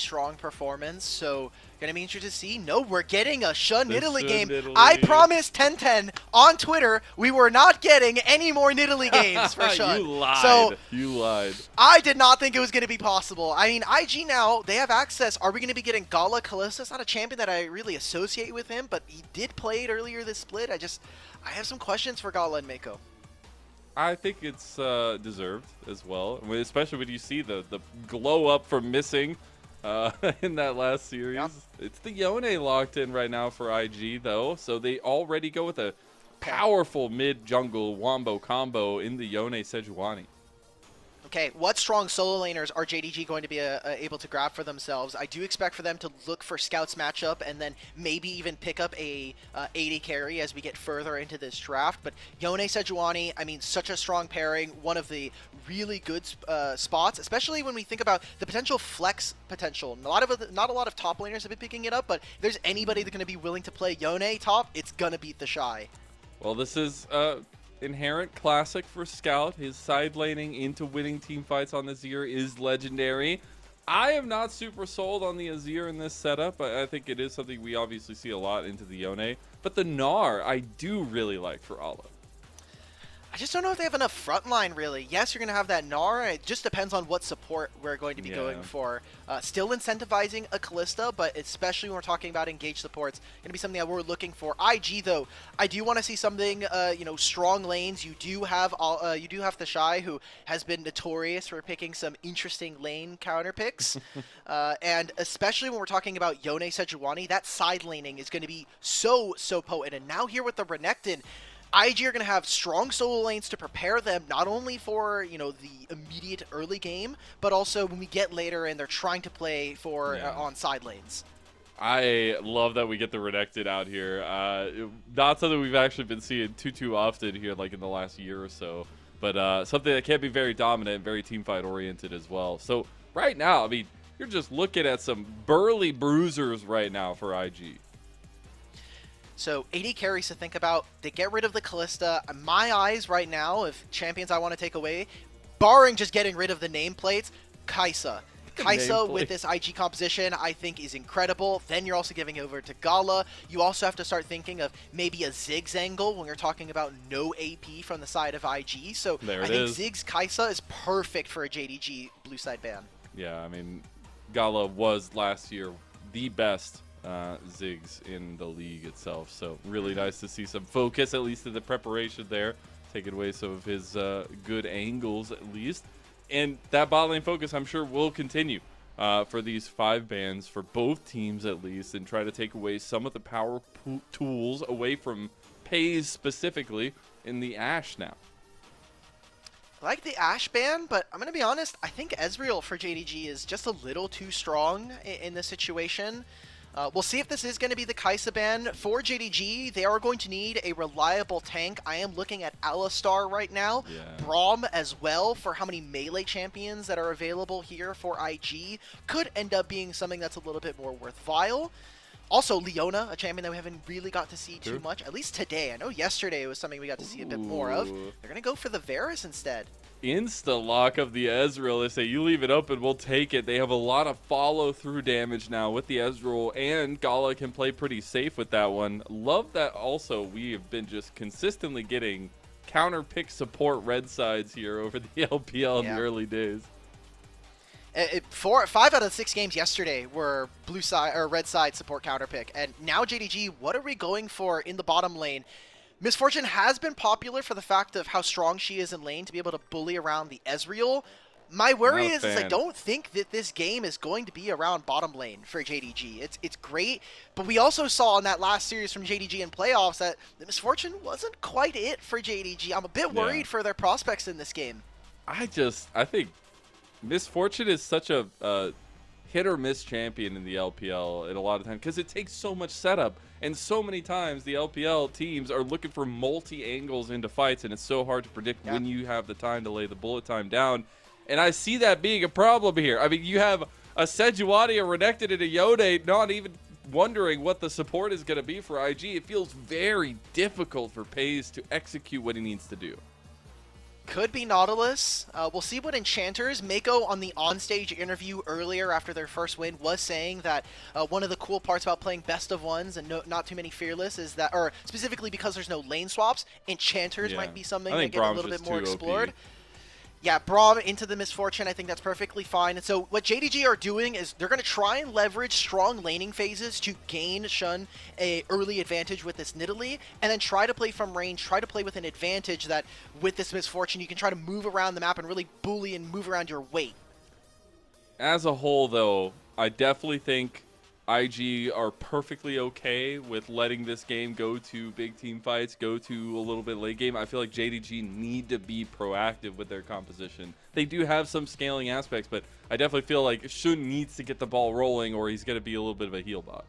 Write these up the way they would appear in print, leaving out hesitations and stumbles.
strong performance, so gonna be interested to see. No, we're getting a Sha Nidalee game. Nidalee. I promised 1010 on Twitter we were not getting any more Nidalee games for Sha. You lied. So you lied. I did not think it was going to be possible. I mean, IG now, they have access. Are we going to be getting Gala Kalista? It's not a champion that I really associate with him, but he did play it earlier this split. I have some questions for Gala and Meiko. I think it's deserved as well, especially when you see the glow up from missing in that last series. Yep. It's the Yone locked in right now for IG, though, so they already go with a powerful mid-jungle wombo combo in the Yone Sejuani. Okay, what strong solo laners are JDG going to be able to grab for themselves? I do expect for them to look for Scouts matchup and then maybe even pick up a AD carry as we get further into this draft. But Yone Sejuani, I mean, such a strong pairing, one of the really good spots, especially when we think about the potential flex potential. Not a lot of top laners have been picking it up, but if there's anybody that's going to be willing to play Yone top, it's going to beat TheShy. Well, this is inherent classic for Scout. His side laning into winning team fights on the Azir is legendary. I am not super sold on the Azir in this setup. I think it is something we obviously see a lot into the Yone. But the Gnar, I do really like for Ala. I just don't know if they have enough frontline, really. Yes, you're going to have that Gnar. It just depends on what support we're going to be going for. Still incentivizing a Kalista, but especially when we're talking about engaged supports, going to be something that we're looking for. IG, though, I do want to see something, strong lanes. You do have TheShy, who has been notorious for picking some interesting lane counter picks. And especially when we're talking about Yone Sejuani, that side laning is going to be so potent. And now here with the Renekton, IG are going to have strong solo lanes to prepare them, not only for, the immediate early game, but also when we get later and they're trying to play for on side lanes. I love that we get the Renekton out here. Not something we've actually been seeing too often here, like in the last year or so, but something that can be very dominant and very teamfight oriented as well. So right now, I mean, you're just looking at some burly bruisers right now for IG. So 80 carries to think about. They get rid of the Kalista. My eyes right now, if champions I want to take away, barring just getting rid of the nameplates, Kai'Sa. Kai'Sa with this IG composition I think is incredible. Then you're also giving over to Gala. You also have to start thinking of maybe a Ziggs angle when you're talking about no AP from the side of IG. So I think Ziggs Kai'Sa is perfect for a JDG blue side ban. Yeah, I mean, Gala was last year the best Ziggs in the league itself, so really nice to see some focus, at least in the preparation there, taking away some of his good angles at least, and that bot lane focus I'm sure will continue for these 5 bans for both teams at least, and try to take away some of the power tools away from Peyz specifically in the Ashe now. I like the Ashe ban, but I'm going to be honest, I think Ezreal for JDG is just a little too strong in this situation. We'll see if this is going to be the Kai'Sa ban. For JDG, they are going to need a reliable tank. I am looking at Alistar right now. Yeah. Braum as well, for how many melee champions that are available here for IG. Could end up being something that's a little bit more worthwhile. Also, Leona, a champion that we haven't really got to see too much, at least today. I know yesterday it was something we got to see a bit more of. They're going to go for the Varus instead. Insta-lock of the Ezreal. They say, you leave it open, we'll take it. They have a lot of follow-through damage now with the Ezreal, and Gala can play pretty safe with that one. Love that also we have been just consistently getting counter-pick support red sides here over the LPL in the early days. 5 out of 6 games yesterday were blue side or red side support counterpick, and now JDG, what are we going for in the bottom lane? Miss Fortune has been popular for the fact of how strong she is in lane to be able to bully around the Ezreal. My worry is I don't think that this game is going to be around bottom lane for JDG. It's great, but we also saw in that last series from JDG in playoffs that the Miss Fortune wasn't quite it for JDG. I'm a bit worried for their prospects in this game. I think Miss Fortune is such a hit or miss champion in the LPL at a lot of times because it takes so much setup, and so many times the LPL teams are looking for multi-angles into fights, and it's so hard to predict when you have the time to lay the bullet time down. And I see that being a problem here. I mean, you have a Sejuani, a Renekton, and a Yone not even wondering what the support is going to be for IG. It feels very difficult for Peyz to execute what he needs to do. Could be Nautilus. We'll see what Enchanters. Meiko on the onstage interview earlier after their first win was saying that one of the cool parts about playing best of ones and not too many fearless is that, or specifically because there's no lane swaps, Enchanters might be something that get a little bit more explored. OP. Yeah, Braum into the Misfortune, I think that's perfectly fine. And so what JDG are doing is they're going to try and leverage strong laning phases to gain Shun a early advantage with this Nidalee, and then try to play from range, try to play with an advantage that with this Misfortune you can try to move around the map and really bully and move around your weight. As a whole, though, I definitely think IG are perfectly okay with letting this game go to big team fights, go to a little bit late game. I feel like JDG need to be proactive with their composition. They do have some scaling aspects, but I definitely feel like Shun needs to get the ball rolling or he's going to be a little bit of a heal bot.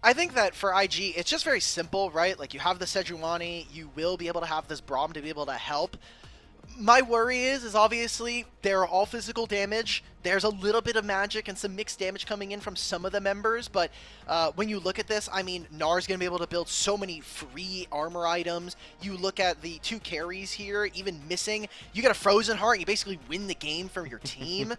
I think that for IG, it's just very simple, right? Like, you have the Sejuani, you will be able to have this Braum to be able to help. My worry is obviously they're all physical damage. There's a little bit of magic and some mixed damage coming in from some of the members, but when you look at this, I mean, Gnar's going to be able to build so many free armor items. You look at the 2 carries here, even missing, you get a Frozen Heart, and you basically win the game for your team.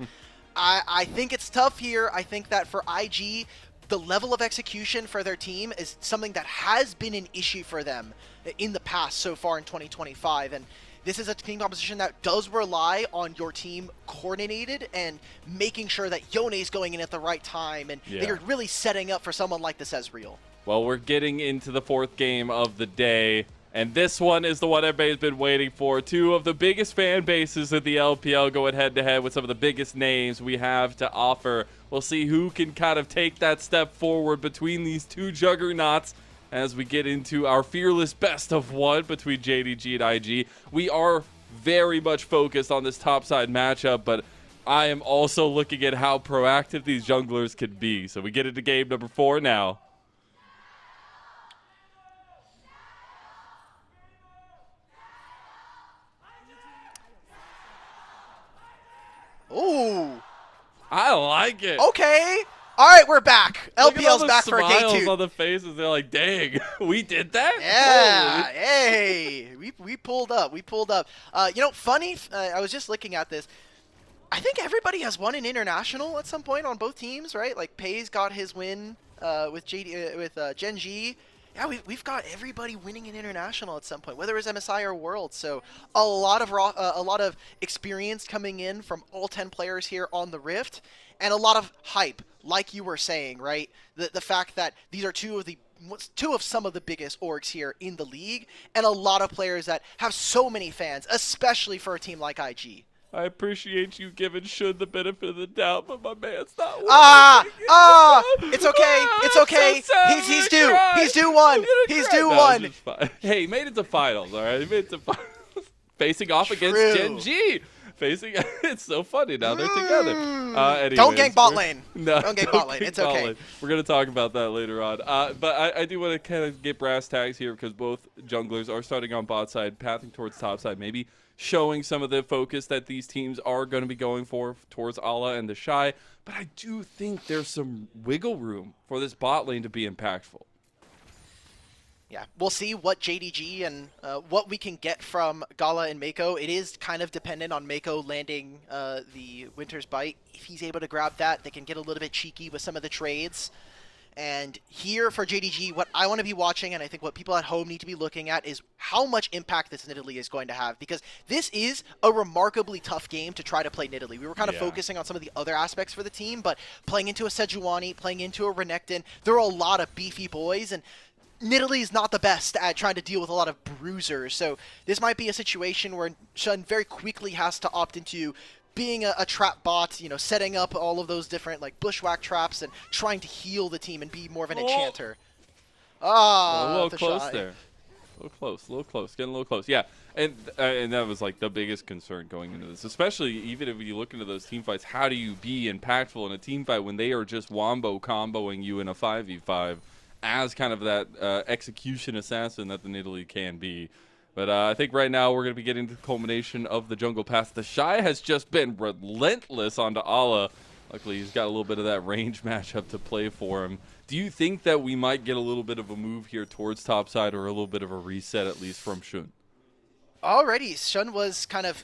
I think it's tough here. I think that for IG, the level of execution for their team is something that has been an issue for them in the past so far in 2025, and this is a team composition that does rely on your team coordinated and making sure that Yone is going in at the right time and that you're really setting up for someone like this Ezreal. Well, we're getting into the 4th game of the day, and this one is the one everybody's been waiting for. 2 of the biggest fan bases of the LPL going head-to-head with some of the biggest names we have to offer. We'll see who can kind of take that step forward between these 2 juggernauts as we get into our fearless best of 1 between JDG and IG. We are very much focused on this topside matchup, but I am also looking at how proactive these junglers can be. So we get into game number 4 now. Ooh. I like it. Okay. All right, we're back. Look LPL's back for day 2. Smiles on the faces. They're like, dang, we did that? Yeah. Holy. Hey, we pulled up. We pulled up. You know, funny, I was just looking at this. I think everybody has won an international at some point on both teams, right? Like Peyz got his win with Jiejie. Yeah, we've got everybody winning an international at some point, whether it's MSI or Worlds. So a lot of experience coming in from all 10 players here on the Rift, and a lot of hype, like you were saying, right? The fact that these are two of some of the biggest orgs here in the league, and a lot of players that have so many fans, especially for a team like IG. I appreciate you giving Shun the benefit of the doubt, but my man's not winning. It's okay. It's okay. So He's due. He's due 1. He's due 1. Hey, he made it to finals, all right? He made it to finals. Facing off against Jiejie. It's so funny now they're together. Anyways, don't gank bot lane. No, don't gank bot lane. It's okay. We're gonna talk about that later on. But I do want to kind of get brass tags here because both junglers are starting on bot side, pathing towards top side, maybe showing some of the focus that these teams are going to be going for towards Gala and TheShy. But I do think there's some wiggle room for this bot lane to be impactful. Yeah, we'll see what JDG and what we can get from Gala and Meiko. It is kind of dependent on Meiko landing the Winter's Bite. If he's able to grab that, they can get a little bit cheeky with some of the trades. And here for JDG, what I want to be watching, and I think what people at home need to be looking at, is how much impact this Nidalee is going to have. Because this is a remarkably tough game to try to play Nidalee. We were kind of focusing on some of the other aspects for the team, but playing into a Sejuani, playing into a Renekton, there are a lot of beefy boys, and Nidalee is not the best at trying to deal with a lot of bruisers. So this might be a situation where Shun very quickly has to opt into being a trap bot, you know, setting up all of those different like bushwhack traps and trying to heal the team and be more of an enchanter. A little close there. A little close, getting a little close. Yeah, and that was like the biggest concern going into this, especially even if you look into those team fights. How do you be impactful in a team fight when they are just wombo comboing you in a 5v5 as kind of that execution assassin that the Nidalee can be? But I think right now we're going to be getting to the culmination of the jungle pass. TheShy has just been relentless onto Gala. Luckily, he's got a little bit of that range matchup to play for him. Do you think that we might get a little bit of a move here towards topside or a little bit of a reset at least from Shun? already Shun was kind of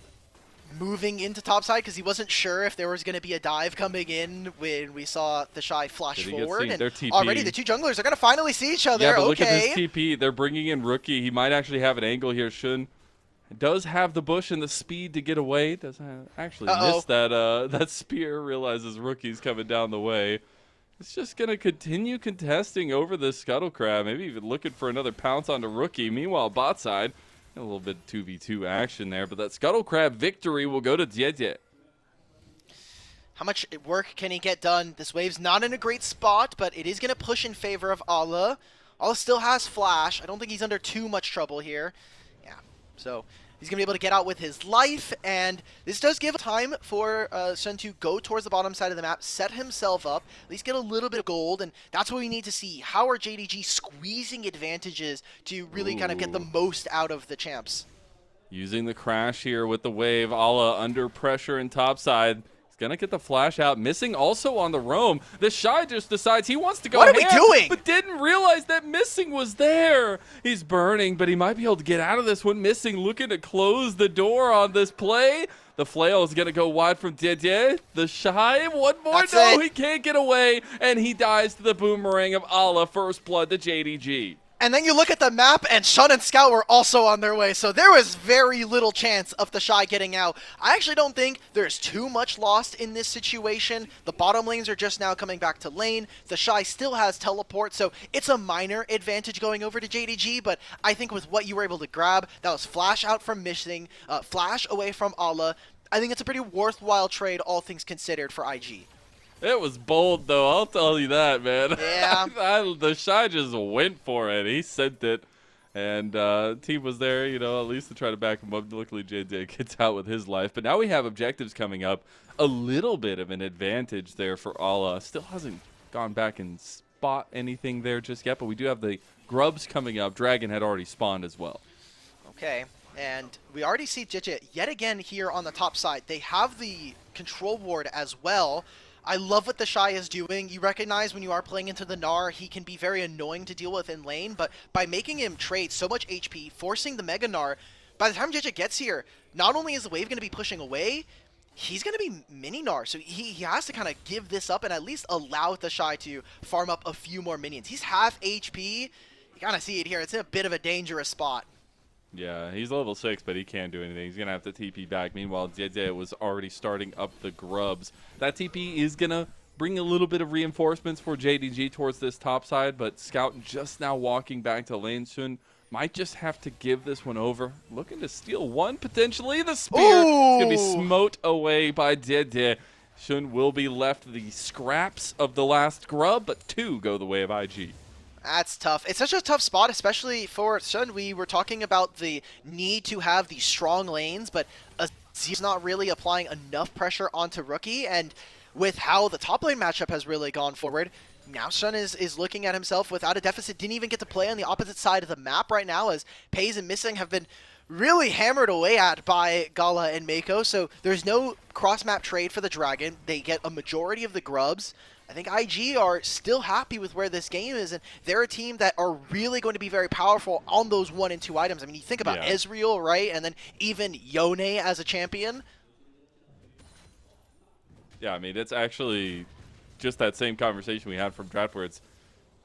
moving into topside because he wasn't sure if there was going to be a dive coming in when we saw TheShy flash forward. And already the two junglers are going to finally see each other. Yeah, but okay. look at this TP. They're bringing in Rookie. He might actually have an angle here. Shun does have the bush and the speed to get away. Does actually miss that spear. Realizes Rookie's coming down the way. It's just going to continue contesting over this Scuttle Crab. Maybe even looking for another pounce onto Rookie. Meanwhile, bot side, a little bit 2v2 action there, but that Scuttle Crab victory will go to Jiejie. How much work can he get done? This wave's not in a great spot, but it is going to push in favor of Allah. Allah still has flash. I don't think he's under too much trouble here. Yeah, so he's going to be able to get out with his life, and this does give time for Shun to go towards the bottom side of the map, set himself up, at least get a little bit of gold, and that's what we need to see. How are JDG squeezing advantages to really kind of get the most out of the champs? Using the crash here with the wave, Allah under pressure in topside. Gonna get the flash out, missing also on the roam. TheShy just decides he wants to go What are we doing? But didn't realize that missing was there. He's burning, but he might be able to get out of this one. Missing looking to close the door on this play. The flail is gonna go wide from Jiejie. TheShy, one more, he can't get away, and he dies to the boomerang of Allah. First blood to JDG. And then you look at the map, and Shun and Scout were also on their way, so there was very little chance of TheShy getting out. I actually don't think there's too much lost in this situation. The bottom lanes are just now coming back to lane. TheShy still has teleport, so it's a minor advantage going over to JDG, but I think with what you were able to grab, that was flash out from missing, flash away from Allah. I think it's a pretty worthwhile trade, all things considered, for IG. It was bold, though. I'll tell you that, man. Yeah. TheShy just went for it. He sent it. And team was there, you know, at least to try to back him up. Luckily, JJ gets out with his life. But now we have objectives coming up. A little bit of an advantage there for Allah. Still hasn't gone back and spot anything there just yet. But we do have the grubs coming up. Dragon had already spawned as well. Okay. And we already see Jiejie yet again here on the top side. They have the control ward as well. I love what TheShy is doing. You recognize when you are playing into the Gnar, he can be very annoying to deal with in lane, but by making him trade so much HP, forcing the Mega Gnar, by the time Jiejie gets here, not only is the wave going to be pushing away, he's going to be mini Gnar, so he has to kind of give this up and at least allow TheShy to farm up a few more minions. He's half HP. You kind of see it here. It's in a bit of a dangerous spot. Yeah, he's level 6, but he can't do anything. He's going to have to TP back. Meanwhile, Jiejie was already starting up the grubs. That TP is going to bring a little bit of reinforcements for JDG towards this top side, but Scout just now walking back to lane soon. Might just have to give this one over. Looking to steal one, potentially. The spear is going to be smote away by Jiejie. Shun will be left the scraps of the last grub, but 2 go the way of IG. That's tough. It's such a tough spot, especially for Shun. We were talking about the need to have these strong lanes, but Azir's not really applying enough pressure onto Rookie, and with how the top lane matchup has really gone forward, now Shun is looking at himself without a deficit. Didn't even get to play on the opposite side of the map right now, as Peyz and Missing have been really hammered away at by Gala and Meiko, so there's no cross-map trade for the Dragon. They get a majority of the grubs. I think IG are still happy with where this game is, and they're a team that are really going to be very powerful on those 1 and 2 items. I mean, you think about Ezreal, right? And then even Yone as a champion. Yeah, I mean, it's actually just that same conversation we had from draft where it's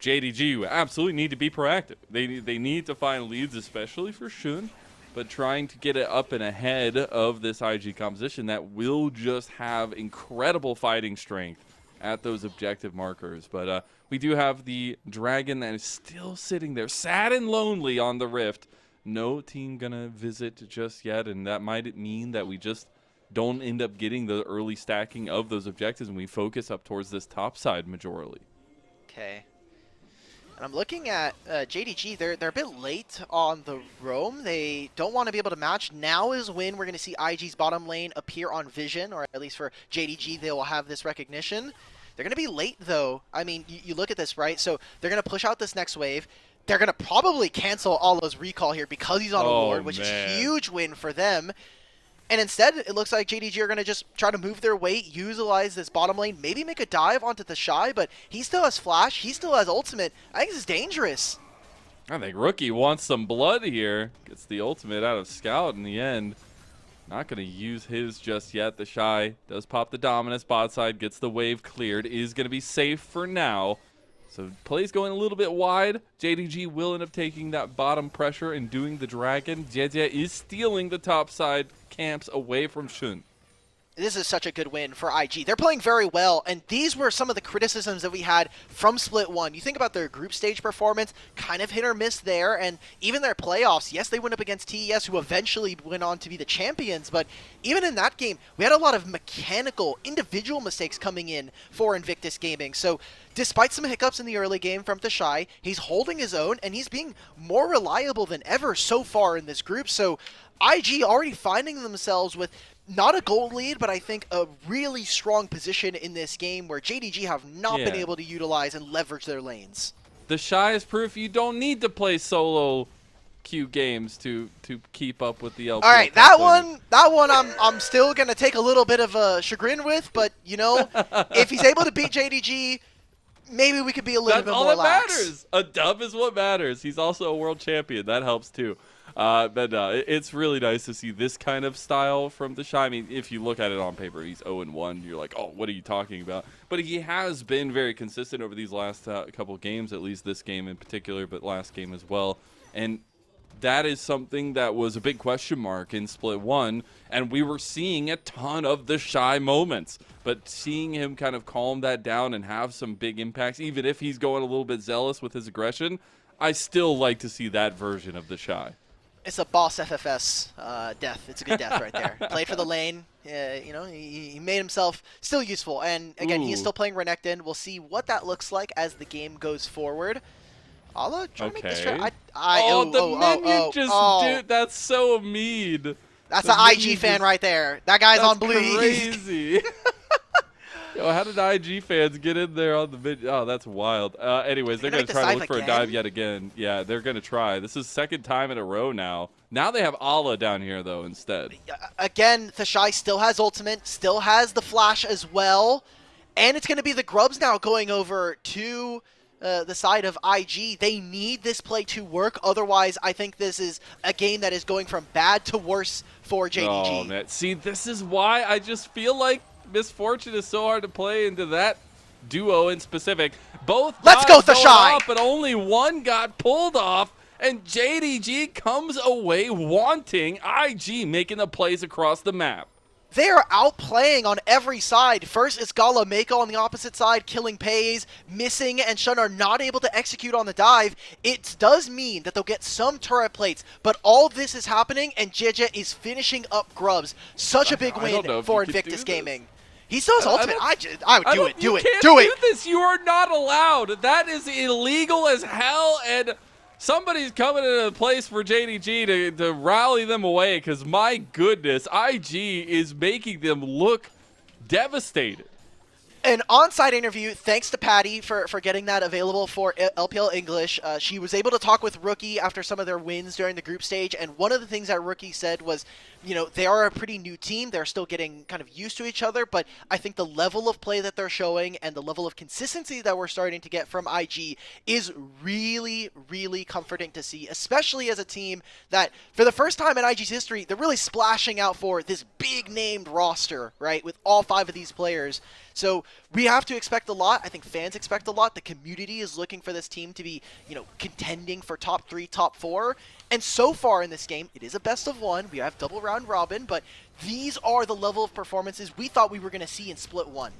JDG absolutely need to be proactive. They need to find leads, especially for Shun, but trying to get it up and ahead of this IG composition that will just have incredible fighting strength at those objective markers. But we do have the Dragon that is still sitting there, sad and lonely on the Rift. No team gonna visit just yet, and that might mean that we just don't end up getting the early stacking of those objectives, and we focus up towards this top side majorly. Okay. And I'm looking at JDG. They're a bit late on the roam. They don't want to be able to match. Now is when we're going to see IG's bottom lane appear on vision, or at least for JDG, they will have this recognition. They're going to be late, though. I mean, you look at this, right? So they're going to push out this next wave. They're going to probably cancel Allah's recall here because he's on a ward, which is a huge win for them. And instead, it looks like JDG are going to just try to move their weight, utilize this bottom lane, maybe make a dive onto TheShy, but he still has flash, he still has ultimate. I think this is dangerous. I think Rookie wants some blood here. Gets the ultimate out of Scout in the end. Not going to use his just yet. TheShy does pop the Dominus bot side, gets the wave cleared, is going to be safe for now. So plays going a little bit wide. JDG will end up taking that bottom pressure and doing the dragon. Jiejie is stealing the top side camps away from Shun. This is such a good win for IG. They're playing very well, and these were some of the criticisms that we had from Split 1. You think about their group stage performance, kind of hit or miss there, and even their playoffs. Yes, they went up against TES, who eventually went on to be the champions, but even in that game, we had a lot of mechanical, individual mistakes coming in for Invictus Gaming. So despite some hiccups in the early game from TheShy, he's holding his own, and he's being more reliable than ever so far in this group. So IG already finding themselves with not a gold lead, but I think a really strong position in this game where JDG have not been able to utilize and leverage their lanes. TheShy is proof you don't need to play solo queue games to keep up with the LPL. All right, that one I'm still gonna take a little bit of a chagrin with, but you know, if he's able to beat JDG, maybe we could be a little bit more lax. That's all that matters. A dub is what matters. He's also a world champion. That helps too. But it's really nice to see this kind of style from TheShy. I mean, if you look at it on paper, he's 0-1. You're like, oh, what are you talking about? But he has been very consistent over these last couple games, at least this game in particular, but last game as well. And that is something that was a big question mark in Split 1, and we were seeing a ton of TheShy moments. But seeing him kind of calm that down and have some big impacts, even if he's going a little bit zealous with his aggression, I still like to see that version of TheShy. It's a boss FFS death. It's a good death right there. Played for the lane. You know, he made himself still useful. And again, he's still playing Renekton. We'll see what that looks like as the game goes forward. Ala trying to make this try. Dude, that's so mean. That's an IG fan right there. That guy's on blue. Crazy. Yo, how did IG fans get in there on the video? Oh, that's wild. Anyways, they're going to try to look for a dive yet again. Yeah, they're going to try. This is second time in a row now. Now they have Ala down here, though, instead. Again, TheShy still has ultimate, still has the flash as well. And it's going to be the grubs now going over to the side of IG. They need this play to work. Otherwise, I think this is a game that is going from bad to worse for JDG. Oh, man. See, this is why I just feel like Misfortune is so hard to play into that duo in specific. Both Let's go TheShy, but only one got pulled off, and JDG comes away wanting IG making the plays across the map. They are outplaying on every side. First, it's Gala Meiko on the opposite side, killing Peyz, missing, and Shun are not able to execute on the dive. It does mean that they'll get some turret plates, but all this is happening, and Jiejie is finishing up grubs. Such a big win for Invictus Gaming. He still has ultimate. I would do it. Do it. Do it. This. You are not allowed. That is illegal as hell, and somebody's coming into a place for JDG to rally them away, because my goodness, IG is making them look devastated. An on-site interview, thanks to Patty for getting that available for LPL English. She was able to talk with Rookie after some of their wins during the group stage, and one of the things that Rookie said was, you know, they are a pretty new team. They're still getting kind of used to each other, but I think the level of play that they're showing and the level of consistency that we're starting to get from IG is really, really comforting to see, especially as a team that, for the first time in IG's history, they're really splashing out for this big-named roster, right, with all 5 of these players. So we have to expect a lot. I think fans expect a lot. The community is looking for this team to be, you know, contending for top 3, top 4. And so far in this game, it is a best of 1. We have double round robin, but these are the level of performances we thought we were going to see in Split 1.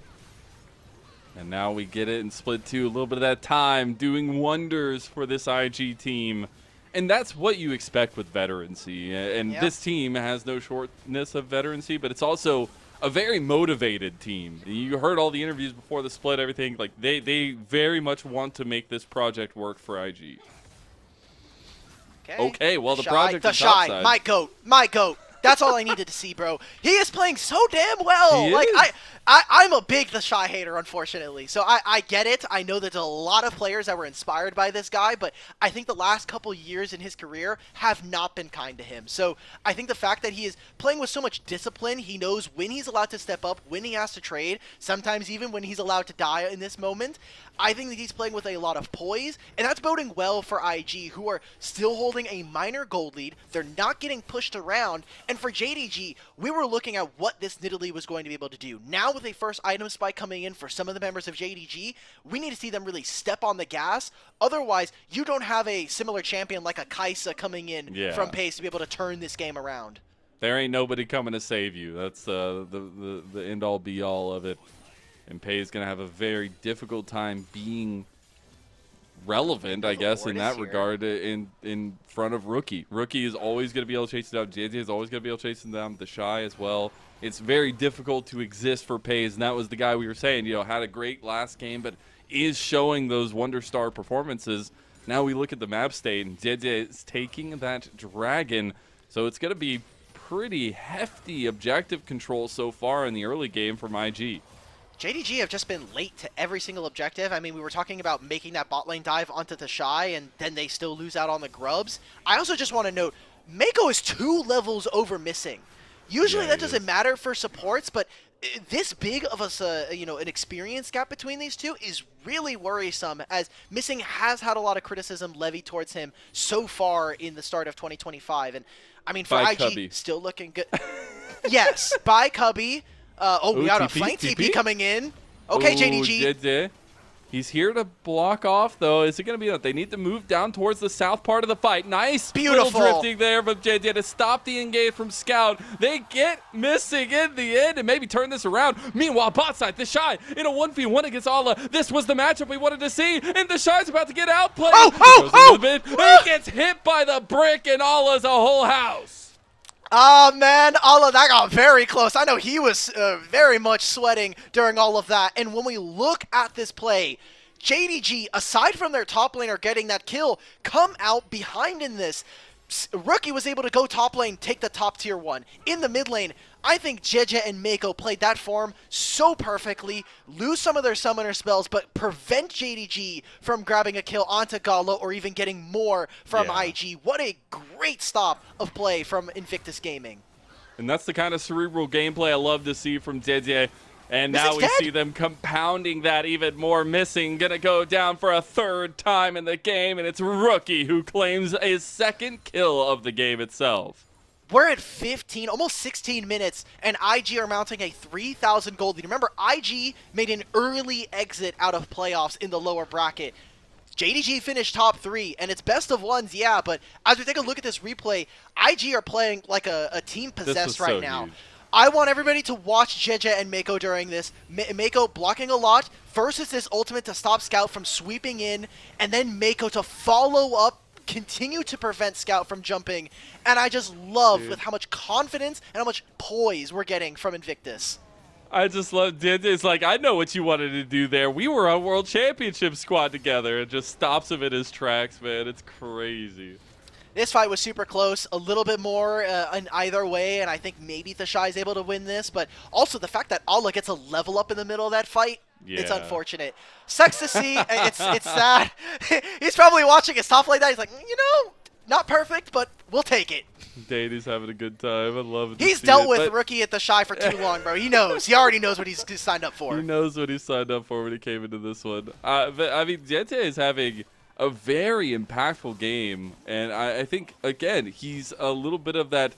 And now we get it in Split 2. A little bit of that time doing wonders for this IG team. And that's what you expect with veterancy. And this team has no shortness of veterancy, but it's also a very motivated team. You heard all the interviews before the split, everything. Like they very much want to make this project work for IG. Okay, well, the project is topside. My goat. That's all I needed to see, bro. He is playing so damn well. He Like is. I'm a big TheShy hater, unfortunately. So I get it. I know there's a lot of players that were inspired by this guy, but I think the last couple years in his career have not been kind to him. So I think the fact that he is playing with so much discipline, he knows when he's allowed to step up, when he has to trade, sometimes even when he's allowed to die in this moment. I think that he's playing with a lot of poise, and that's boding well for IG, who are still holding a minor gold lead. They're not getting pushed around, and for JDG, we were looking at what this Nidalee was going to be able to do. Now with a first item spike coming in for some of the members of JDG, we need to see them really step on the gas. Otherwise, you don't have a similar champion like a Kaisa coming in from Peyz to be able to turn this game around. There ain't nobody coming to save you. That's the end-all be-all of it. And Peyz going to have a very difficult time being relevant, I guess, in that regard, in front of Rookie. Rookie is always going to be able to chase it down. Jiejie is always going to be able to chase it down. TheShy as well. It's very difficult to exist for Peyz, and that was the guy we were saying, had a great last game, but is showing those Wonder Star performances. Now we look at the map state, and Jiejie is taking that dragon, so it's going to be pretty hefty objective control so far in the early game from IG. JDG have just been late to every single objective. I mean, we were talking about making that bot lane dive onto TheShy, and then they still lose out on the grubs. I also just want to note, Meiko is 2 levels over missing. Usually that doesn't matter for supports, but this big of an experience gap between these two is really worrisome, as Missing has had a lot of criticism levied towards him so far in the start of 2025. And I mean, for IG, Cubby. Still looking good. Yes, by Cubby. We got a flank TP coming in. Okay, JDG. He's here to block off, though. Is it going to be enough? They need to move down towards the south part of the fight. Nice. Beautiful. Little drifting there from JDG to stop the engage from Scout. They get Missing in the end and maybe turn this around. Meanwhile, bot side, TheShy in a 1v1 against Ala. This was the matchup we wanted to see, and TheShy's about to get outplayed. He gets hit by the brick, and Ala's a whole house. Ah, man, all of that got very close. I know he was very much sweating during all of that. And when we look at this play, JDG, aside from their top laner getting that kill, come out behind in this. Rookie was able to go top lane, take the top tier 1. In the mid lane, I think Jiejie and Meiko played that form so perfectly, lose some of their summoner spells, but prevent JDG from grabbing a kill onto Gala or even getting more from IG. What a great stop of play from Invictus Gaming. And that's the kind of cerebral gameplay I love to see from Jiejie. And now we see them compounding that even more. Missing, gonna go down for a 3rd time in the game, and it's Rookie who claims a 2nd kill of the game itself. We're at 15, almost 16 minutes, and IG are mounting a 3,000 gold lead. Remember, IG made an early exit out of playoffs in the lower bracket. JDG finished top 3, and it's best of ones, yeah, but as we take a look at this replay, IG are playing like a team possessed right now. Huge. I want everybody to watch Jiejie and Meiko during this. Meiko blocking a lot, versus this ultimate to stop Scout from sweeping in, and then Meiko to follow up, continue to prevent Scout from jumping, and I just love with how much confidence and how much poise we're getting from Invictus. I just love it. It's like, I know what you wanted to do there. We were on World Championship squad together. It just stops him in his tracks, man. It's crazy. This fight was super close, a little bit more in either way, and I think maybe TheShy is able to win this, but also the fact that Ala gets a level up in the middle of that fight, it's unfortunate. Sucks to see. It's sad. He's probably watching his top like that. He's like, not perfect, but we'll take it. Dady's having a good time. I love it. He's dealt with Rookie at TheShy for too long, bro. He knows. He already knows what he's signed up for. He knows what he signed up for when he came into this one. But, I mean, Jiejie is having a very impactful game, and I think, again, he's a little bit of that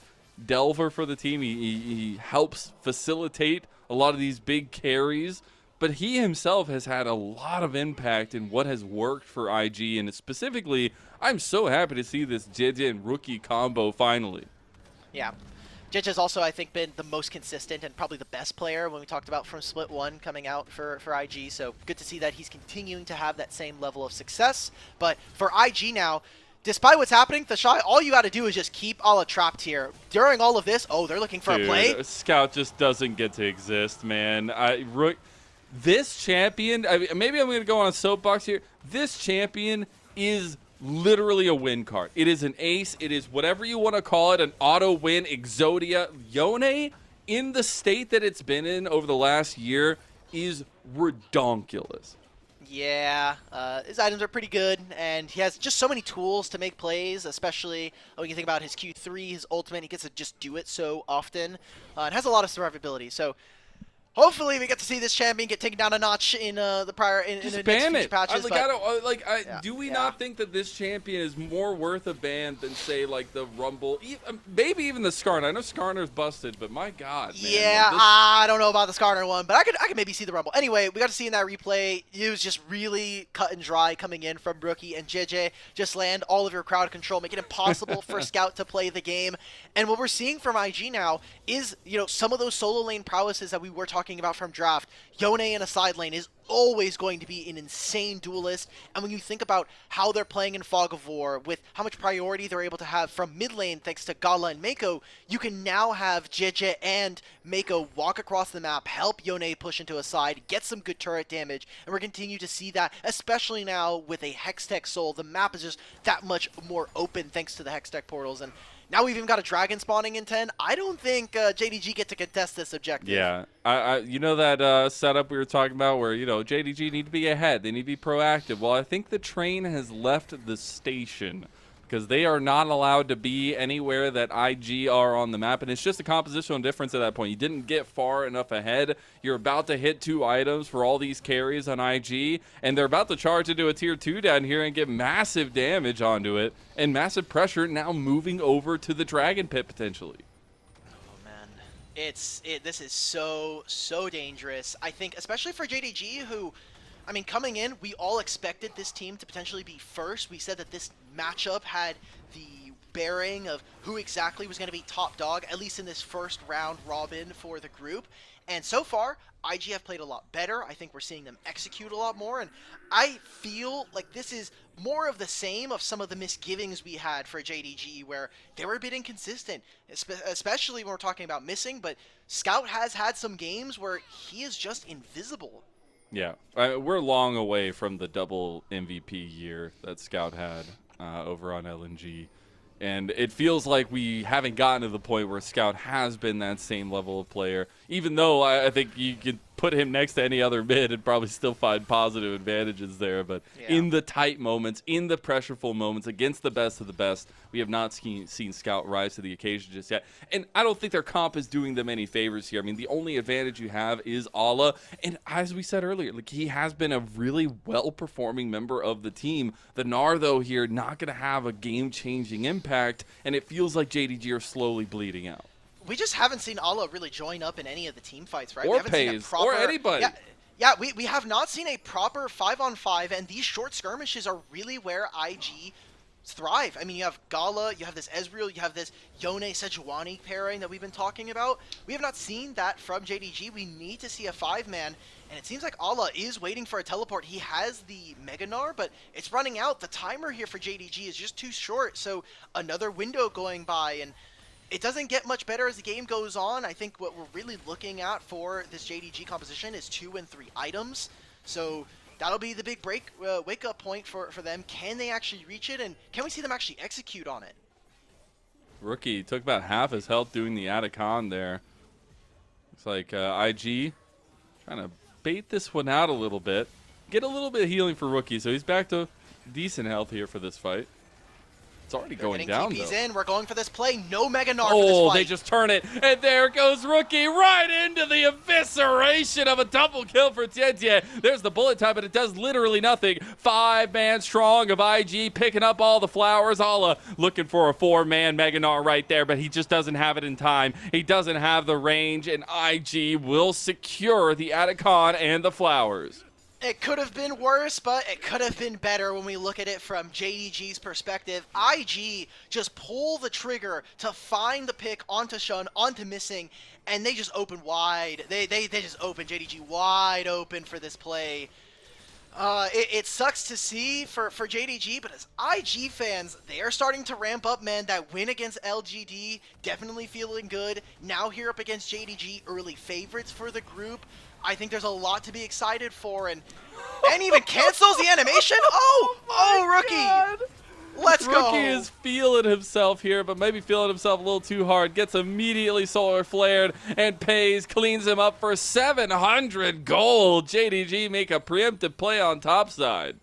delver for the team. He helps facilitate a lot of these big carries, but he himself has had a lot of impact in what has worked for IG, and specifically, I'm so happy to see this Jiejie and Rookie combo finally. Yeah. Jiejie's also, I think, been the most consistent and probably the best player when we talked about from Split 1 coming out for IG, so good to see that he's continuing to have that same level of success. But for IG now, despite what's happening, TheShy, all you got to do is just keep Ala trapped here. During all of this, they're looking for a play. Scout just doesn't get to exist, man. This champion, maybe I'm going to go on a soapbox here. This champion is literally a win card. It is an ace. It is whatever you want to call it, an auto win, Exodia. Yone, in the state that it's been in over the last year, is redonkulous. Yeah, his items are pretty good, and he has just so many tools to make plays, especially when you think about his Q3, his ultimate. He gets to just do it so often, and has a lot of survivability. So hopefully we get to see this champion get taken down a notch in the next future patches. Do we not think that this champion is more worth a ban than, say, like the Rumble, maybe even the Skarner? I know Skarner's busted, but my God, man. Yeah, I don't know about the Skarner one, but I could maybe see the Rumble. Anyway, we got to see in that replay, it was just really cut and dry coming in from Rookie and Jiejie. Just land all of your crowd control, make it impossible for Scout to play the game. And what we're seeing from IG now is, some of those solo lane prowesses that we were talking about from draft. Yone in a side lane is always going to be an insane duelist, and when you think about how they're playing in Fog of War, with how much priority they're able to have from mid lane thanks to Gala and Meiko, you can now have Jiejie and Meiko walk across the map, help Yone push into a side, get some good turret damage, and we're continue to see that, especially now with a Hextech Soul. The map is just that much more open thanks to the Hextech portals, and now we've even got a dragon spawning in 10. I don't think JDG get to contest this objective. Yeah, that setup we were talking about where, JDG need to be ahead. They need to be proactive. Well, I think the train has left the station because they are not allowed to be anywhere that IG are on the map, and it's just a compositional difference at that point. You didn't get far enough ahead. You're about to hit 2 items for all these carries on IG, and they're about to charge into a tier 2 down here and get massive damage onto it, and massive pressure now moving over to the Dragon Pit potentially. Oh man, this is so dangerous. I think especially for JDG, who, coming in, we all expected this team to potentially be first. We said that this matchup had the bearing of who exactly was going to be top dog, at least in this first round robin for the group. And so far, IG have played a lot better. I think we're seeing them execute a lot more, and I feel like this is more of the same of some of the misgivings we had for JDG, where they were a bit inconsistent, especially when we're talking about missing, but Scout has had some games where he is just invisible. Yeah, we're long away from the double MVP year that Scout had over on LNG. And it feels like we haven't gotten to the point where Scout has been that same level of player, even though I think you could put him next to any other mid and probably still find positive advantages there. But in the tight moments, in the pressureful moments, against the best of the best, we have not seen Scout rise to the occasion just yet. And I don't think their comp is doing them any favors here. The only advantage you have is Ala. And as we said earlier, he has been a really well-performing member of the team. The Gnar, though, here, not going to have a game-changing impact, and it feels like JDG are slowly bleeding out. We just haven't seen Ala really join up in any of the team fights, right? Or Peyz, or anybody. Yeah, we have not seen a proper 5-on-5, and these short skirmishes are really where IG thrive. You have Gala, you have this Ezreal, you have this Yone Sejuani pairing that we've been talking about. We have not seen that from JDG. We need to see a 5-man, and it seems like Ala is waiting for a teleport. He has the Mega Gnar, but it's running out. The timer here for JDG is just too short, so another window going by, and it doesn't get much better as the game goes on. I think what we're really looking at for this JDG composition is 2 and 3 items. So that'll be the big wake-up point for them. Can they actually reach it, and can we see them actually execute on it? Rookie took about half his health doing the Atacon there. Looks like IG trying to bait this one out a little bit. Get a little bit of healing for Rookie, so he's back to decent health here for this fight. It's already going down, though. In. We're going for this play. No Mega Gnar for this fight. They just turn it, and there goes Rookie right into the evisceration of a double kill for Jiejie. There's the bullet time, but it does literally nothing. 5-man strong of IG picking up all the flowers. Ala looking for a 4-man Mega Gnar right there, but he just doesn't have it in time. He doesn't have the range, and IG will secure the Atacon and the flowers. It could have been worse, but it could have been better when we look at it from JDG's perspective. IG just pull the trigger to find the pick onto Shun, onto Missing, and they just open wide. They just open JDG wide open for this play. It sucks to see for JDG, but as IG fans, they are starting to ramp up, man. That win against LGD, definitely feeling good. Now here up against JDG, early favorites for the group. I think there's a lot to be excited for, and even cancels the animation? Oh, Rookie! God. Let's go. Rookie is feeling himself here, but maybe feeling himself a little too hard. Gets immediately solar flared, and Peyz cleans him up for 700 gold. JDG make a preemptive play on top side.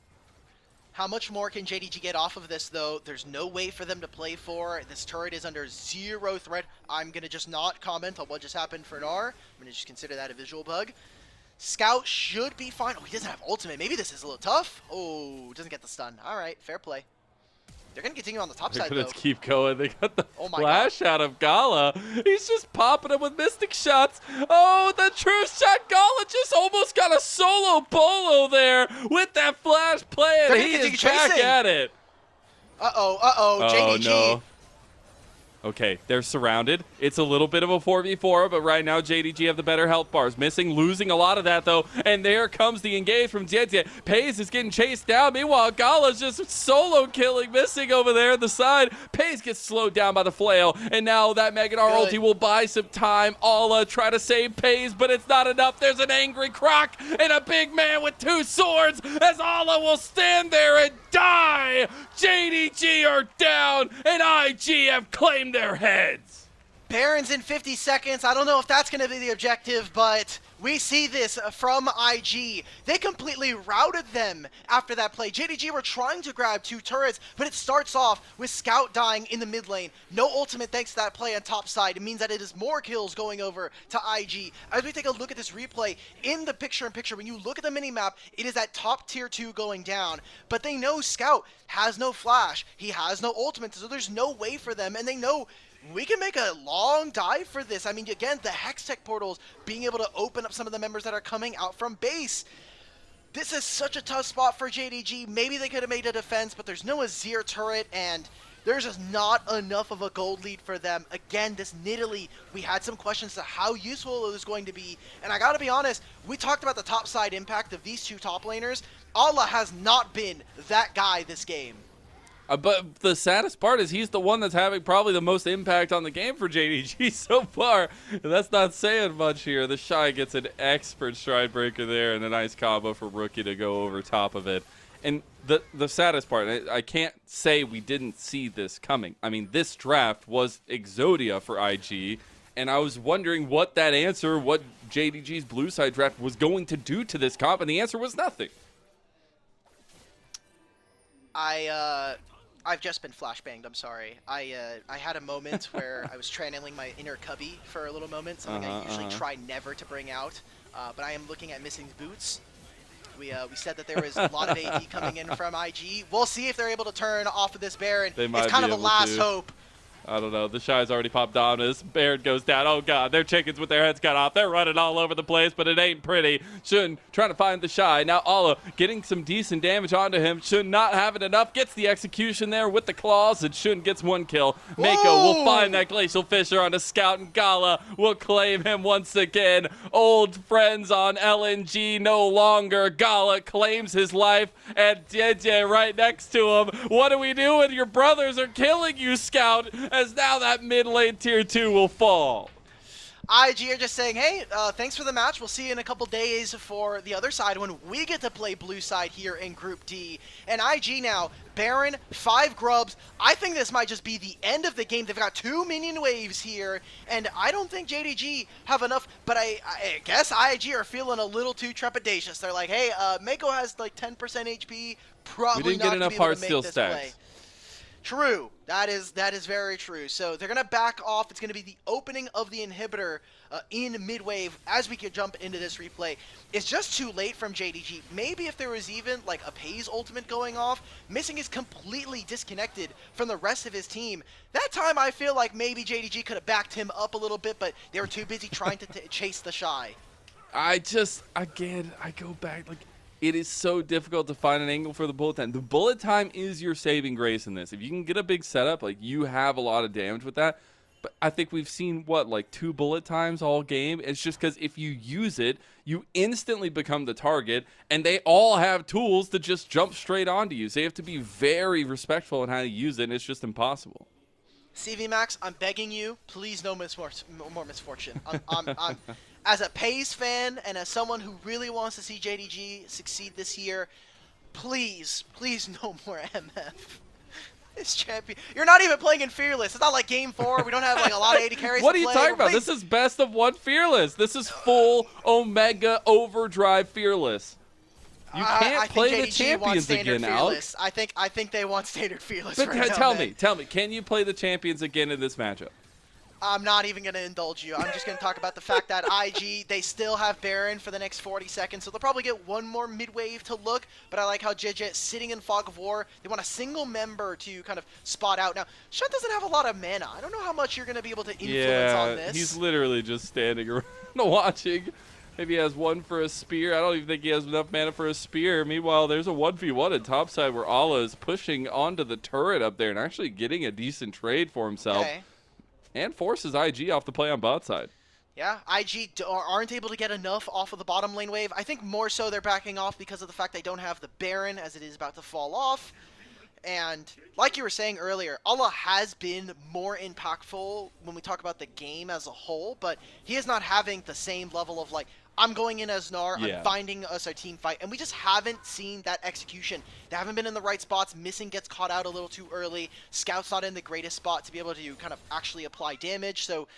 How much more can JDG get off of this, though? There's no way for them to play for. This turret is under 0 threat. I'm going to just not comment on what just happened for Gnar. I'm going to just consider that a visual bug. Scout should be fine. Oh, he doesn't have ultimate. Maybe this is a little tough. Oh, doesn't get the stun. All right, fair play. They're going to continue on the top side, though. They're going to keep going. They got the Oh my flash God. out of Gala. He's just popping him with mystic shots. Oh, the truth shot. Gala just almost got a solo bolo there with that flash play, and he is back at it. Uh-oh, Oh, JDG. no. Okay, they're surrounded. It's a little bit of a 4v4, but right now JDG have the better health bars. Losing a lot of that, though. And there comes the engage from Jiejie. Peyz is getting chased down. Meanwhile, Gala's just solo killing, missing over there at the side. Peyz gets slowed down by the flail. And now that Mega Gnar ulti will buy some time. Alla try to save Peyz, but it's not enough. There's an angry Croc and a big man with 2 swords as Alla will stand there and die. JDG are down, and IG have claimed their heads. Baron's in 50 seconds. I don't know if that's going to be the objective, but we see this from IG. They completely routed them after that play. JDG were trying to grab 2 turrets, but it starts off with Scout dying in the mid lane. No ultimate thanks to that play on top side. It means that it is more kills going over to IG. As we take a look at this replay, in the picture-in-picture, when you look at the minimap, it is that top tier 2 going down. But they know Scout has no flash. He has no ultimate, so there's no way for them, and they know we can make a long dive for this. I mean, again, the Hextech portals being able to open up some of the members that are coming out from base. This is such a tough spot for JDG. Maybe they could have made a defense, but there's no Azir turret, and there's just not enough of a gold lead for them. Again, this Nidalee, we had some questions to how useful it was going to be, and I gotta be honest, we talked about the top side impact of these 2 top laners. Alla has not been that guy this game. But the saddest part is he's the one that's having probably the most impact on the game for JDG so far. And that's not saying much here. TheShy gets an expert stride breaker there and a nice combo for Rookie to go over top of it. And the saddest part, I can't say we didn't see this coming. I mean, this draft was Exodia for IG. And I was wondering what that answer, what JDG's blue side draft was going to do to this comp. And the answer was nothing. I've just been flashbanged, I'm sorry. I had a moment where I was channeling my inner Cubby for a little moment, something I usually try never to bring out, but I am looking at missing boots. We said that there was a lot of AD coming in from IG. We'll see if they're able to turn off of this Baron. It's kind of a last hope. I don't know. TheShy's already popped Dominus. Baron goes down. Oh, God. They're chickens with their heads cut off. They're running all over the place, but it ain't pretty. Shun trying to find TheShy. Now, Alla getting some decent damage onto him. Shun not having enough. Gets the execution there with the claws, and Shun gets 1 kill. Meiko will find that Glacial Fissure on a Scout, and Gala will claim him once again. Old friends on LNG no longer. Gala claims his life, and Jiejie right next to him. What do we do when your brothers are killing you, Scout? As now that mid lane tier 2 will fall. IG are just saying, hey, thanks for the match. We'll see you in a couple days for the other side when we get to play blue side here in Group D. And IG now, Baron, 5 grubs. I think this might just be the end of the game. They've got 2 minion waves here, and I don't think JDG have enough, but I guess IG are feeling a little too trepidatious. They're like, hey, Meiko has like 10% HP, probably not going to be able to make this play. True. That is very true. So they're going to back off. It's going to be the opening of the inhibitor in mid-wave as we can jump into this replay. It's just too late from JDG. Maybe if there was even like a Peyz ultimate going off, Missing is completely disconnected from the rest of his team. That time I feel like maybe JDG could have backed him up a little bit, but they were too busy trying to chase TheShy. I go back, like, it is so difficult to find an angle for the bullet time. The bullet time is your saving grace in this. If you can get a big setup, like, you have a lot of damage with that. But I think we've seen, what, like 2 bullet times all game? It's just because if you use it, you instantly become the target, and they all have tools to just jump straight onto you. So you have to be very respectful in how you use it, and it's just impossible. CV Max, I'm begging you, please no more misfortune. I'm as a Peyz fan and as someone who really wants to see JDG succeed this year, please no more MF. This champion. You're not even playing in Fearless. It's not like Game 4. We don't have like a lot of AD carries What to are you play. talking about? This is best of one Fearless. This is full Omega Overdrive Fearless. You can't play the champions again, Alex. I think they want standard Fearless. But right tell now, me, can you play the champions again in this matchup? I'm not even going to indulge you. I'm just going to talk about the fact that IG, they still have Baron for the next 40 seconds, so they'll probably get one more mid-wave to look, but I like how Jiejie sitting in Fog of War. They want a single member to kind of spot out. Now, Shut doesn't have a lot of mana. I don't know how much you're going to be able to influence on this. He's literally just standing around watching. Maybe he has one for a spear. I don't even think he has enough mana for a spear. Meanwhile, there's a 1v1 at topside where Ala is pushing onto the turret up there and actually getting a decent trade for himself. Okay. And forces IG off the play on bot side. Yeah, IG aren't able to get enough off of the bottom lane wave. I think more so they're backing off because of the fact they don't have the Baron as it is about to fall off. And like you were saying earlier, Allah has been more impactful when we talk about the game as a whole, but he is not having the same level of like, I'm going in as Gnar, I'm finding us our team fight, and we just haven't seen that execution. They haven't been in the right spots, Missing gets caught out a little too early, Scout's not in the greatest spot to be able to kind of actually apply damage, so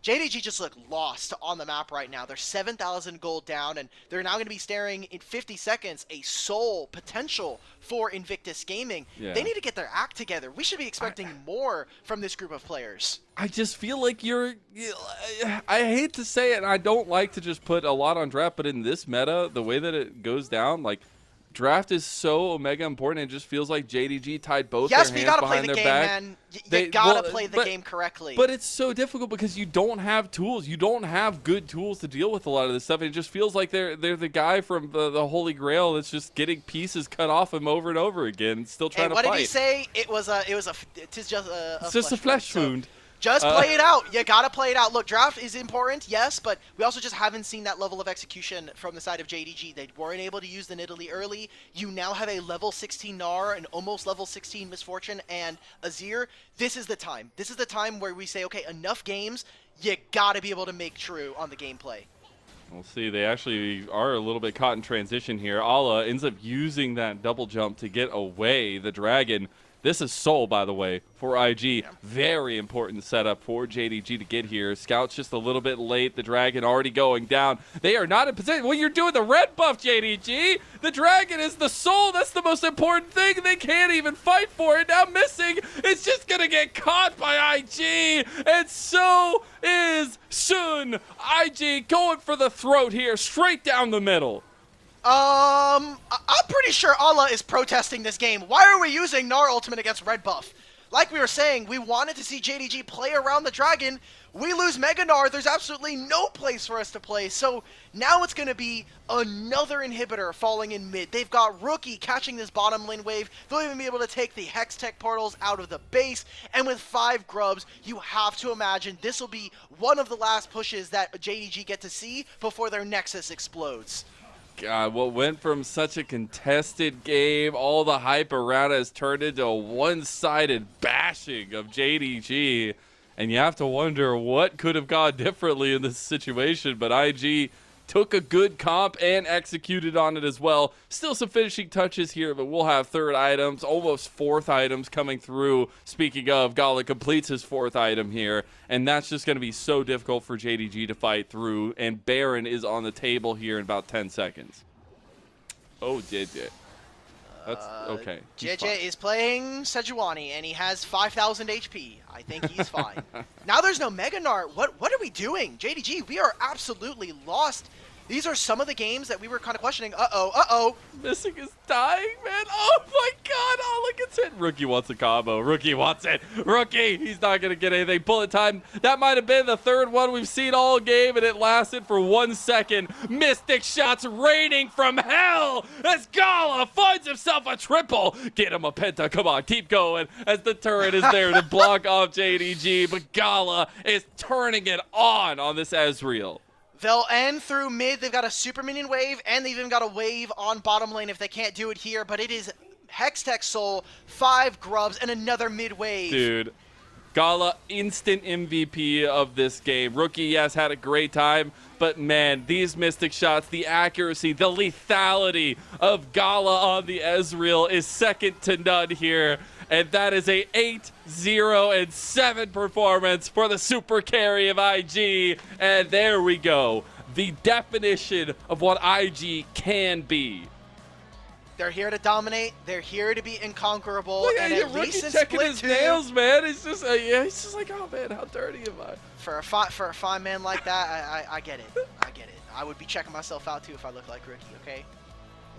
JDG just look lost on the map right now. They're 7,000 gold down, and they're now going to be staring in 50 seconds a sole potential for Invictus Gaming. Yeah. They need to get their act together. We should be expecting more from this group of players. I just feel like I hate to say it, and I don't like to just put a lot on draft, but in this meta, the way that it goes down, like, draft is so Omega important. It just feels like JDG tied both their hands behind their back. Yes, but you gotta play the game, man. You gotta play the game correctly. But it's so difficult because you don't have tools. You don't have good tools to deal with a lot of this stuff. It just feels like they're the guy from the Holy Grail that's just getting pieces cut off him over and over again, still trying to fight. What did he say? It's just a flesh wound. Just play it out. You gotta play it out. Look, draft is important, yes, but we also just haven't seen that level of execution from the side of JDG. They weren't able to use the Nidalee early. You now have a level 16 Gnar, an almost level 16 Misfortune, and Azir. This is the time. This is the time where we say, okay, enough games. You gotta be able to make true on the gameplay. We'll see. They actually are a little bit caught in transition here. Ala ends up using that double jump to get away the dragon. This is Soul, by the way, for IG. Yeah. Very important setup for JDG to get here. Scout's just a little bit late. The Dragon already going down. They are not in position. Well, you're doing the red buff, JDG. The Dragon is the Soul. That's the most important thing. They can't even fight for it. Now Missing. It's just going to get caught by IG. And so is Sun. IG going for the throat here, straight down the middle. I'm pretty sure Allah is protesting this game. Why are we using Gnar ultimate against red buff? Like we were saying, we wanted to see JDG play around the dragon. We lose Mega Gnar. There's absolutely no place for us to play. So now it's going to be another inhibitor falling in mid. They've got Rookie catching this bottom lane wave. They'll even be able to take the Hex Tech portals out of the base. And with 5 grubs, you have to imagine this will be one of the last pushes that JDG get to see before their Nexus explodes. God, what went from such a contested game, all the hype around it has turned into a one-sided bashing of JDG. And you have to wonder what could have gone differently in this situation. But IG took a good comp and executed on it as well. Still some finishing touches here, but we'll have 3rd items, almost 4th items coming through. Speaking of, Gala completes his 4th item here, and that's just going to be so difficult for JDG to fight through, and Baron is on the table here in about 10 seconds. Oh, Jiejie. That's okay. Jiejie is playing Sejuani, and he has 5,000 HP. I think he's fine. Now there's no Mega Gnar. What are we doing? JDG, we are absolutely lost. These are some of the games that we were kind of questioning. Uh-oh. Missing is dying, man. Oh, my God. Oh, look, it's it. Rookie wants a combo. Rookie wants it. Rookie, he's not going to get anything. Bullet time. That might have been the 3rd one we've seen all game, and it lasted for 1 second. Mystic shots raining from hell as Gala finds himself a triple. Get him a penta. Come on, keep going as the turret is there to block off JDG, but Gala is turning it on this Ezreal. They'll end through mid. They've got a super minion wave, and they've even got a wave on bottom lane if they can't do it here. But it is Hextech Soul, 5 grubs, and another mid wave. Dude, Gala, instant MVP of this game. Rookie, yes, had a great time, but man, these mystic shots, the accuracy, the lethality of Gala on the Ezreal is second to none here. And that is a 8-0-7 performance for the super carry of IG. And there we go. The definition of what IG can be. They're here to dominate. They're here to be inconquerable. Look and at at Rookie least in checking Split his 2, nails, man. It's just, he's just like, oh man, how dirty am I? For a fine man like that, I get it. I get it. I would be checking myself out too if I looked like Rookie. Okay,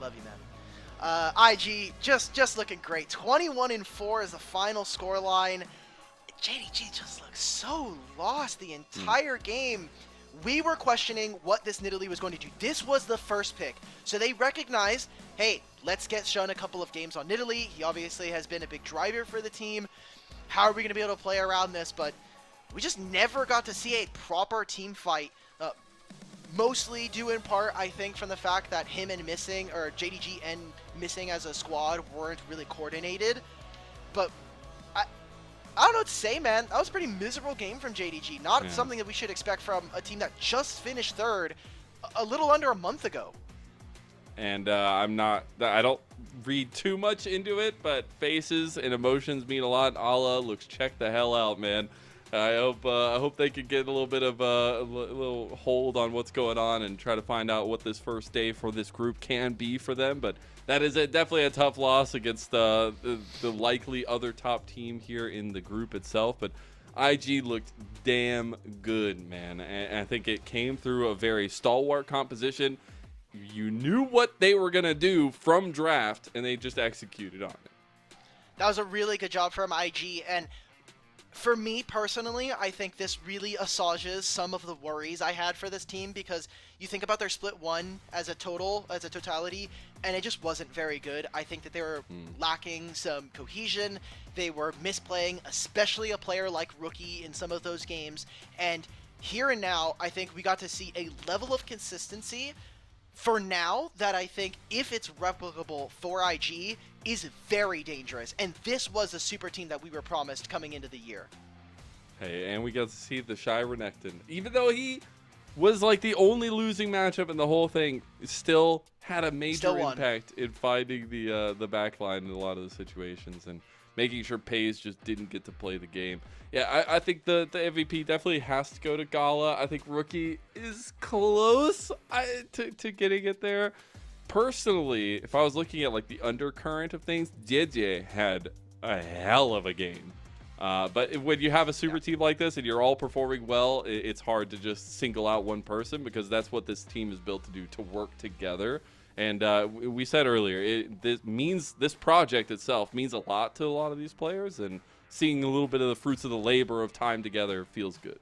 love you, man. IG just looking great. 21-4 is the final scoreline. JDG just looks so lost the entire game. We were questioning what this Nidalee was going to do. This was the first pick. So they recognized, hey, let's get Shun a couple of games on Nidalee. He obviously has been a big driver for the team. How are we going to be able to play around this? But we just never got to see a proper team fight. Mostly due in part, I think, from the fact that him and Missing, or JDG and Missing as a squad weren't really coordinated. But I don't know what to say, man. That was a pretty miserable game from JDG. Not something that we should expect from a team that just finished third a little under a month ago. And I don't read too much into it, but faces and emotions mean a lot. Allah looks checked the hell out, man. I hope they can get a little bit of a little hold on what's going on and try to find out what this first day for this group can be for them. But that is definitely a tough loss against the likely other top team here in the group itself. But IG looked damn good, man. And I think it came through a very stalwart composition. You knew what they were going to do from draft, and they just executed on it. That was a really good job from IG. And for me personally, I think this really assuages some of the worries I had for this team, because you think about their split one as a totality, and it just wasn't very good. I think that they were lacking some cohesion. They were misplaying, especially a player like Rookie in some of those games. And here and now, I think we got to see a level of consistency for now that I think, if it's replicable for IG, is very dangerous. And this was a super team that we were promised coming into the year. Hey, and we got to see TheShy Renekton. Even though he was like the only losing matchup in the whole thing, still had a major impact in finding the back line in a lot of the situations and making sure Peyz just didn't get to play the game. Yeah, I think the MVP definitely has to go to Gala. I think Rookie is close to getting it there. Personally, if I was looking at like the undercurrent of things, Jiejie had a hell of a game. But when you have a super team like this and you're all performing well, it's hard to just single out one person, because that's what this team is built to do, to work together. And we said earlier, this project itself means a lot to a lot of these players, and seeing a little bit of the fruits of the labor of time together feels good.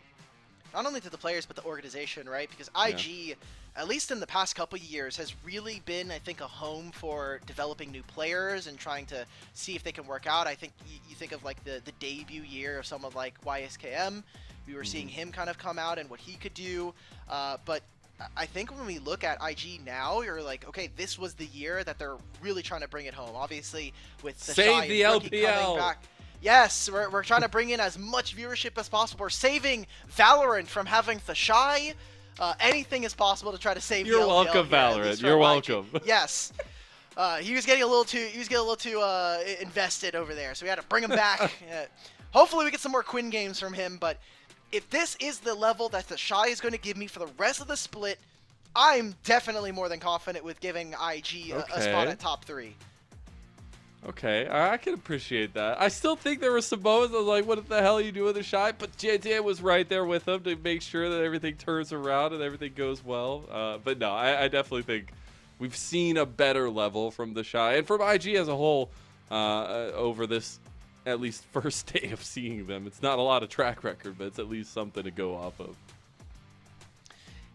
Not only to the players, but the organization, right? Because IG, at least in the past couple of years, has really been, I think, a home for developing new players and trying to see if they can work out. I think you think of like the debut year of someone like YSKM. We were seeing him kind of come out and what he could do. But I think when we look at IG now, you're like, okay, this was the year that they're really trying to bring it home. Obviously, with TheShy Save the and Rookie LPL coming back. Yes, we're trying to bring in as much viewership as possible. We're saving Valorant from having TheShy. Anything is possible to try to save. You're the LPL welcome, here, Valorant. You're welcome. Yes. He was getting a little too invested over there, so we had to bring him back. Hopefully, we get some more Quinn games from him. But if this is the level that TheShy is going to give me for the rest of the split, I'm definitely more than confident with giving IG a spot at top 3. Okay, I can appreciate that. I still think there were some moments I was like, what the hell are you doing with TheShy? But JDG was right there with him to make sure that everything turns around and everything goes well. But no, I definitely think we've seen a better level from TheShy and from IG as a whole over this at least first day of seeing them. It's not a lot of track record, but it's at least something to go off of.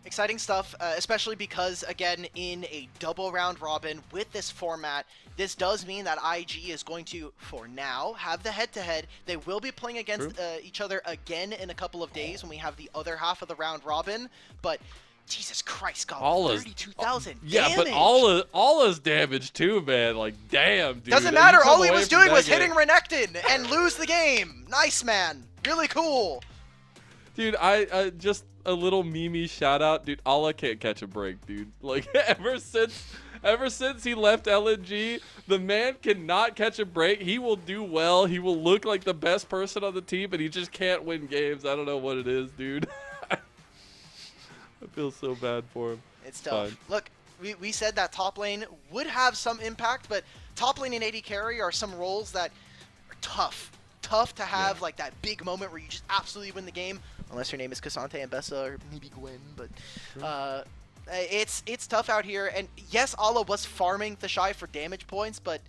Exciting stuff, especially because, again, in a double round robin with this format, this does mean that IG is going to, for now, have the head-to-head. They will be playing against each other again in a couple of days when we have the other half of the round robin, but Jesus Christ, God, 32,000 yeah, damage. but Allah's damage too, man. Like, damn, dude. Doesn't matter. All he was doing was hitting Renekton and lose the game. Nice, man. really cool. Dude, I just a little meme shout out, dude. Allah can't catch a break, dude. Like ever since he left LNG, the man cannot catch a break. He will do well. He will look like the best person on the team, but he just can't win games. I don't know what it is, dude. I feel so bad for him. It's tough. Fine. Look, we said that top lane would have some impact, but top lane and AD carry are some roles that are tough to have, like that big moment where you just absolutely win the game, unless your name is Cassante and Bessa or maybe Gwen, but it's tough out here. And yes, Allah was farming TheShy for damage points, but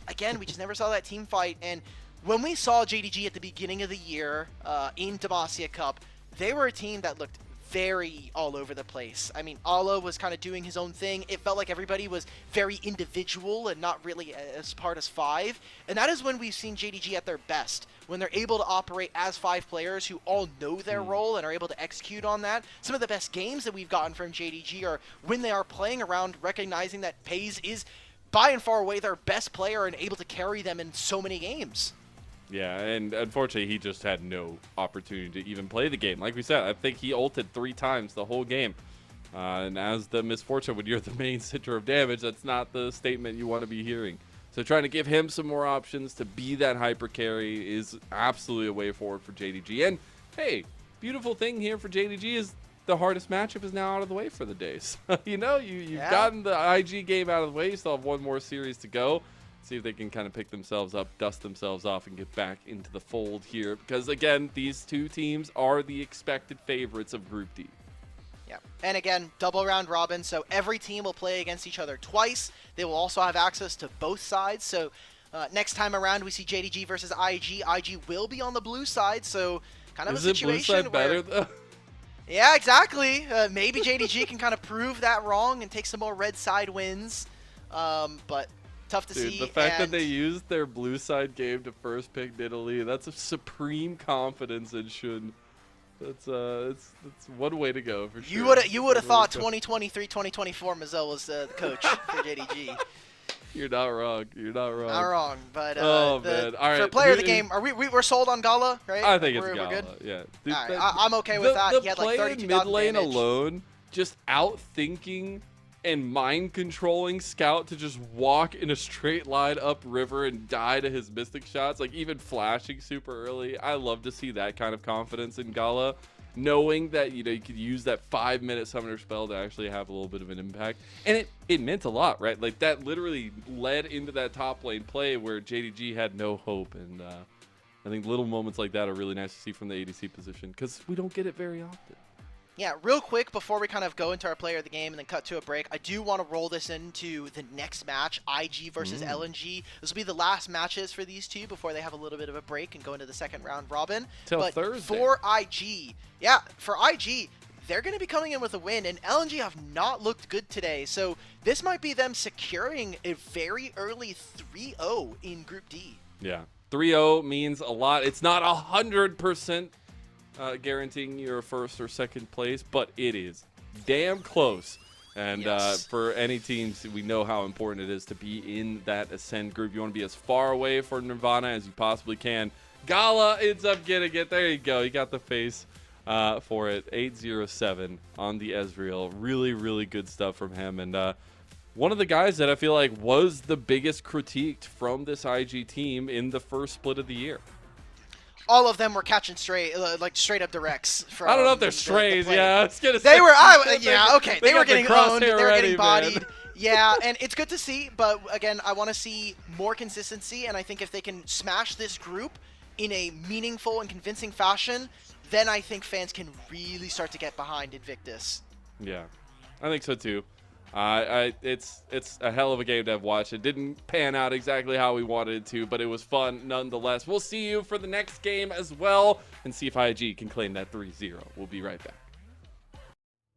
again, we just never saw that team fight. And when we saw JDG at the beginning of the year in Demacia Cup, they were a team that looked very all over the place. I mean, Allah was kind of doing his own thing. It felt like everybody was very individual and not really as part as 5. And that is when we've seen JDG at their best, when they're able to operate as 5 players who all know their role and are able to execute on that. Some of the best games that we've gotten from JDG are when they are playing around, recognizing that Peyz is by and far away their best player and able to carry them in so many games. Yeah, and unfortunately, he just had no opportunity to even play the game. Like we said, I think he ulted 3 times the whole game. And as the misfortune, when you're the main center of damage, that's not the statement you want to be hearing. So trying to give him some more options to be that hyper carry is absolutely a way forward for JDG. And hey, beautiful thing here for JDG is the hardest matchup is now out of the way for the day. So, you know, you've gotten the IG game out of the way. You still have one more series to go. See if they can kind of pick themselves up, dust themselves off, and get back into the fold here. Because, again, these 2 teams are the expected favorites of Group D. Yeah, and again, double round robin, so every team will play against each other twice. They will also have access to both sides, so next time around we see JDG versus IG. IG will be on the blue side, so kind of a situation blue side where... better, though? Yeah, exactly. Maybe JDG can kind of prove that wrong and take some more red side wins, but... tough to see. The fact that they used their blue side game to first pick Nidalee, that's a supreme confidence in Shun. That's one way to go for sure. You would have thought 2023-2024 Mazel was the coach for JDG. You're not wrong. You're not wrong. Not wrong, but man. All right. For player of the game, we're sold on Gala, right? I think it's Gala. We're good? Yeah. Dude, all right, I'm okay with that. He had like 32,000 mid lane damage. alone, just outthinking and mind controlling Scout to just walk in a straight line up river and die to his mystic shots, like even flashing super early. I love to see that kind of confidence in Gala, knowing that you could use that 5-minute summoner spell to actually have a little bit of an impact. And it meant a lot, right? Like that literally led into that top lane play where JDG had no hope. And I think little moments like that are really nice to see from the ADC position because we don't get it very often. Yeah, real quick before we kind of go into our player of the game and then cut to a break, I do want to roll this into the next match, IG versus LNG. This will be the last matches for these two before they have a little bit of a break and go into the second round robin. Till but Thursday. For IG, they're going to be coming in with a win, and LNG have not looked good today. So this might be them securing a very early 3-0 in Group D. Yeah, 3-0 means a lot. It's not 100%. Guaranteeing your first or second place, but it is damn close. And for any teams, we know how important it is to be in that Ascend group. You want to be as far away from Nirvana as you possibly can. Gala ends up getting it. There you go. You got the face for it. 807 on the Ezreal. Really, really good stuff from him. And one of the guys that I feel like was the biggest critiqued from this IG team in the first split of the year. All of them were catching straight up directs. From I don't know if they're strays. Yeah, I was gonna say. They were. Okay. They were getting owned. They were getting bodied. Man. Yeah, and it's good to see. But again, I want to see more consistency. And I think if they can smash this group in a meaningful and convincing fashion, then I think fans can really start to get behind Invictus. Yeah, I think so too. It's a hell of a game to have watched. It didn't pan out exactly how we wanted it to, but it was fun nonetheless. We'll see you for the next game as well and see if IG can claim that 3-0. We'll be right back.